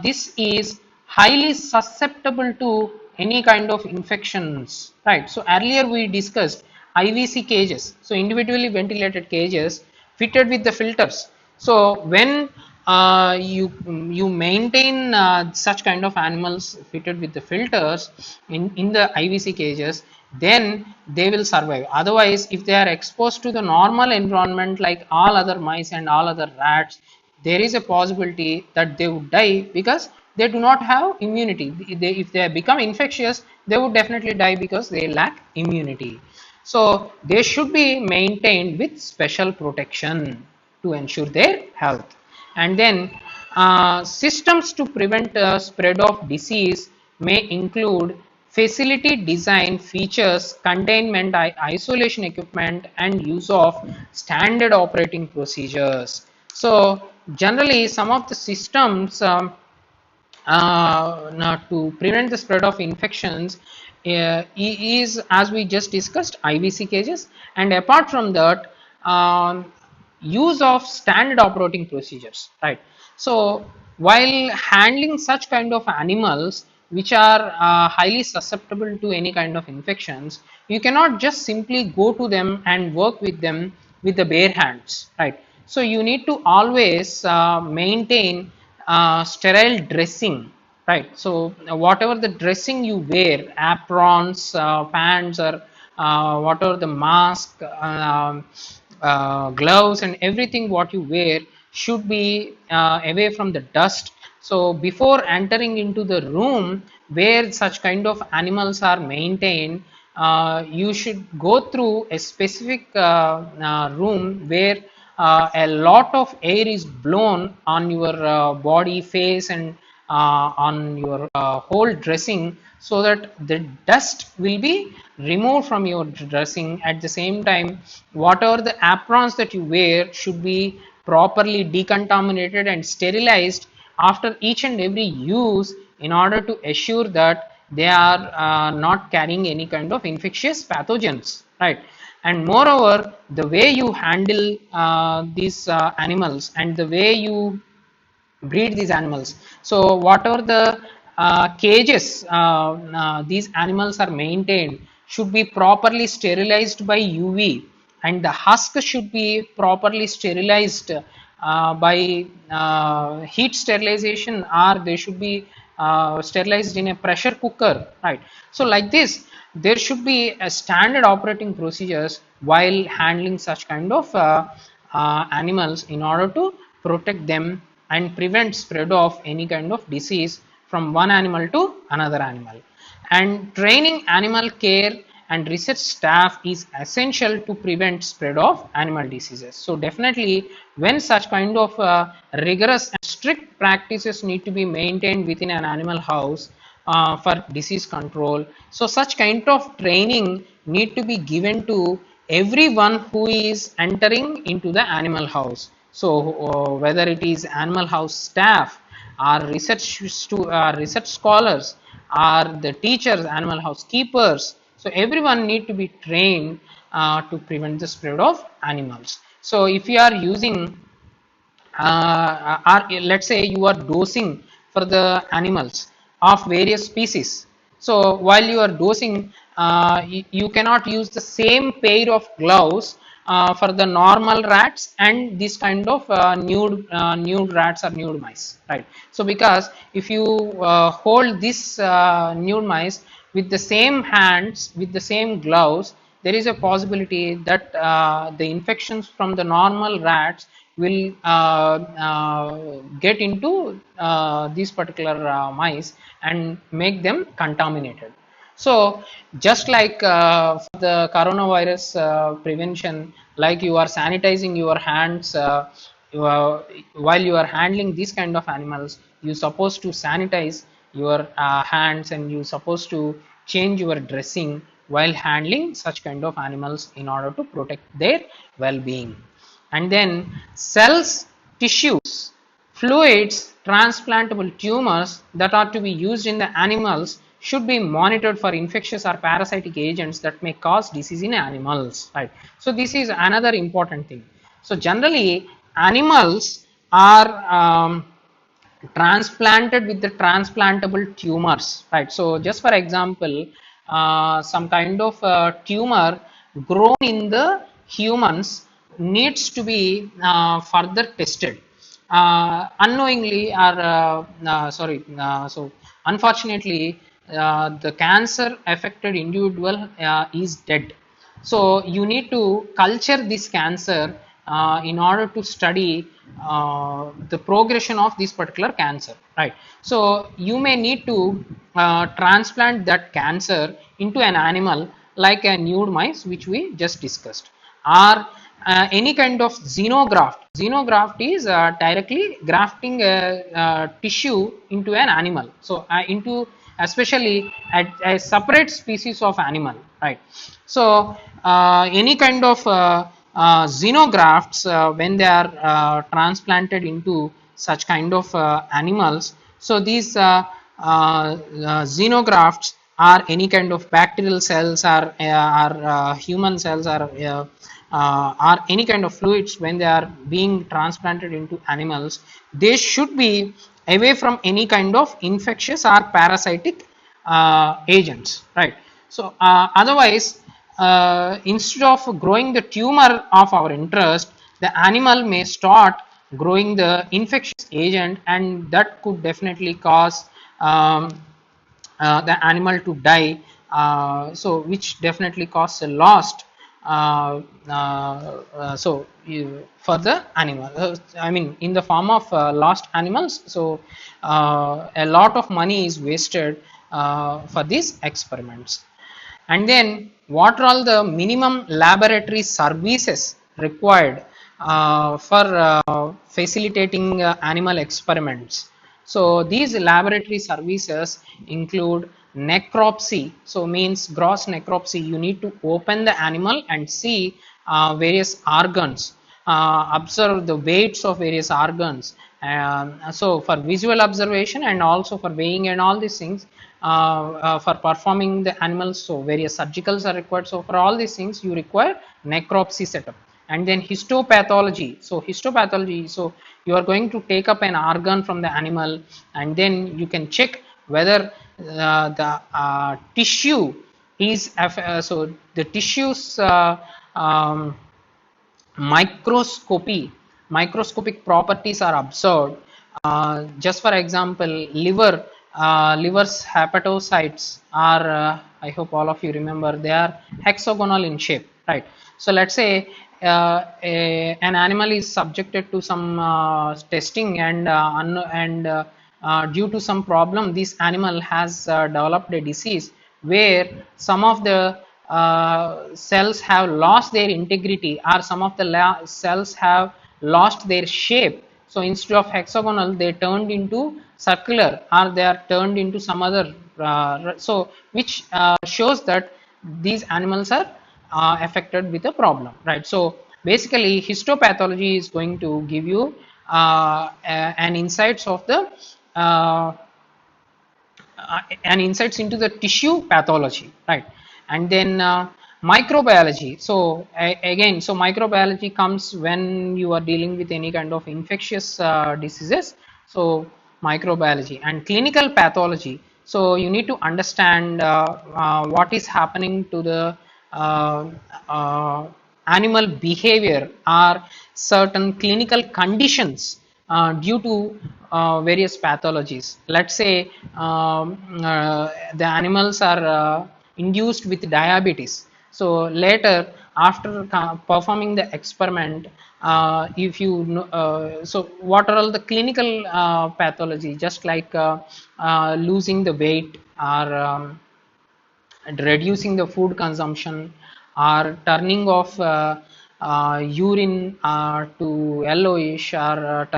this is highly susceptible to any kind of infections, right? So earlier we discussed IVC cages, so individually ventilated cages fitted with the filters. So when you maintain such kind of animals fitted with the filters in the IVC cages, then they will survive. Otherwise, if they are exposed to the normal environment like all other mice and all other rats, there is a possibility that they would die, because they do not have immunity. If they become infectious, they would definitely die because they lack immunity. So they should be maintained with special protection to ensure their health. And then systems to prevent spread of disease may include facility design features, containment, isolation equipment, and use of standard operating procedures. So generally some of the systems now to prevent the spread of infections is, as we just discussed, IVC cages, and apart from that, use of standard operating procedures, right? So while handling such kind of animals which are highly susceptible to any kind of infections, you cannot just simply go to them and work with them with the bare hands, right? So you need to always maintain sterile dressing, right? So whatever the dressing you wear, aprons, pants, or whatever the mask, gloves, and everything what you wear should be away from the dust. So before entering into the room where such kind of animals are maintained, you should go through a specific room where a lot of air is blown on your body, face, and on your whole dressing, so that the dust will be removed from your dressing. At the same time, whatever the aprons that you wear should be properly decontaminated and sterilized after each and every use, in order to assure that they are not carrying any kind of infectious pathogens, right? And moreover, the way you handle these animals and the way you breed these animals, so whatever the cages these animals are maintained should be properly sterilized by UV, and the husk should be properly sterilized by heat sterilization, or they should be sterilized in a pressure cooker, right? So like this, there should be a standard operating procedures while handling such kind of animals, in order to protect them and prevent spread of any kind of disease from one animal to another animal. And training animal care and research staff is essential to prevent spread of animal diseases. So definitely, when such kind of rigorous and strict practices need to be maintained within an animal house for disease control, so such kind of training need to be given to everyone who is entering into the animal house. So whether it is animal house staff, or research scholars, or the teachers, animal house keepers, so everyone need to be trained to prevent the spread of animals. So if you are using or let's say you are dosing for the animals of various species, so while you are dosing, you cannot use the same pair of gloves for the normal rats and this kind of nude rats or nude mice, right? So because if you hold this nude mice with the same hands, with the same gloves, there is a possibility that the infections from the normal rats will get into these particular mice and make them contaminated. So just like for the coronavirus prevention, like you are sanitizing your hands while you are handling these kind of animals, you supposed to sanitize your hands, and you supposed to change your dressing while handling such kind of animals, in order to protect their well-being. And then cells, tissues, fluids, transplantable tumors that are to be used in the animals should be monitored for infectious or parasitic agents that may cause disease in animals, right? So this is another important thing. So generally, animals are transplanted with the transplantable tumors, right? So just for example, some kind of tumor grown in the humans needs to be further tested unknowingly, or so unfortunately, the cancer affected individual is dead. So you need to culture this cancer in order to study the progression of this particular cancer, right? So you may need to transplant that cancer into an animal like a nude mice, which we just discussed, or any kind of xenograft. Xenograft is directly grafting a tissue into an animal, so into especially a separate species of animal, right? So any kind of xenografts, when they are transplanted into such kind of animals, so these xenografts are any kind of bacterial cells, or human cells, or any kind of fluids. When they are being transplanted into animals, they should be away from any kind of infectious or parasitic agents, right? So otherwise, instead of growing the tumor of our interest, the animal may start growing the infectious agent, and that could definitely cause the animal to die, so which definitely causes a loss for the animal, I mean in the form of lost animals. So a lot of money is wasted for these experiments. And then what are all the minimum laboratory services required for facilitating animal experiments. So these laboratory services include necropsy. So means gross necropsy. You need to open the animal and see various organs, observe the weights of various organs. So for visual observation and also for weighing and all these things, for performing the animals, so various surgicals are required. So for all these things you require necropsy setup. And then histopathology. So histopathology, so you are going to take up an organ from the animal and then you can check whether the tissue is so the tissues microscopic properties are observed. Just for example, liver's hepatocytes are, I hope all of you remember, they are hexagonal in shape, right? So let's say an animal is subjected to some testing and due to some problem this animal has developed a disease where some of the cells have lost their integrity, or some of the cells have lost their shape. So instead of hexagonal they turned into circular, or they are turned into some other so which shows that these animals are affected with a problem, right? So basically histopathology is going to give you an insights of the and insights into the tissue pathology, right? And then microbiology. So again, so microbiology comes when you are dealing with any kind of infectious diseases. So microbiology and clinical pathology. So you need to understand what is happening to the uh, uh, animal behavior or certain clinical conditions due to various pathologies. Let's say the animals are induced with diabetes. So later, after performing the experiment, if you know, so what are all the clinical pathology, just like losing the weight, or reducing the food consumption, or turning off urine to yellowish, or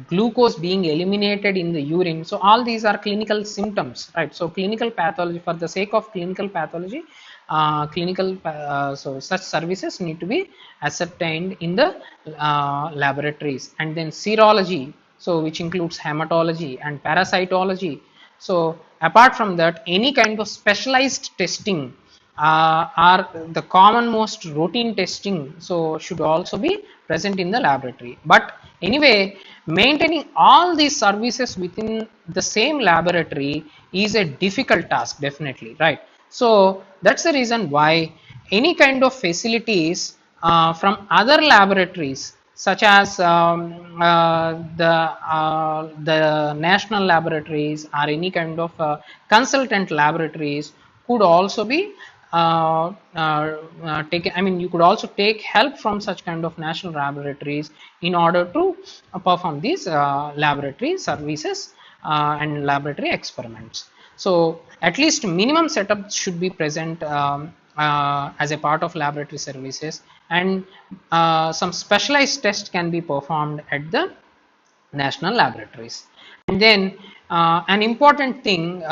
glucose being eliminated in the urine. So all these are clinical symptoms, right? So clinical pathology, for the sake of clinical pathology, so such services need to be ascertained in the laboratories. And then serology, so which includes hematology and parasitology. So apart from that, any kind of specialized testing are the common most routine testing, so should also be present in the laboratory. But anyway, maintaining all these services within the same laboratory is a difficult task, definitely, right? So that's the reason why any kind of facilities from other laboratories, such as the national laboratories or any kind of consultant laboratories, could also be taken. I mean, you could also take help from such kind of national laboratories in order to perform these laboratory services and laboratory experiments. So at least minimum setup should be present as a part of laboratory services, and some specialized tests can be performed at the national laboratories. And then an important thing,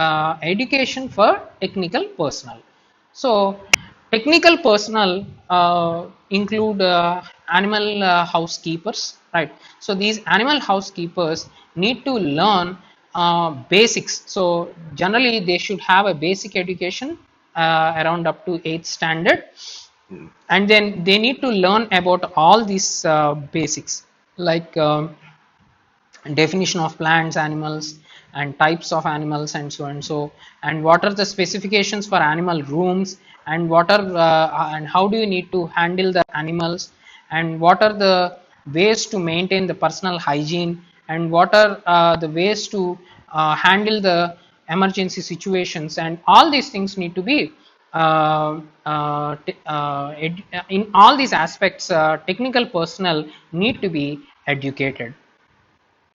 education for technical personnel. So technical personnel include animal housekeepers, right? So these animal housekeepers need to learn basics. So generally they should have a basic education around up to 8th standard, and then they need to learn about all these basics, like definition of plants, animals, and types of animals, and so and so, and what are the specifications for animal rooms, and what are and how do you need to handle the animals, and what are the ways to maintain the personal hygiene, and what are the ways to handle the emergency situations. And all these things need to be in all these aspects, technical personnel need to be educated.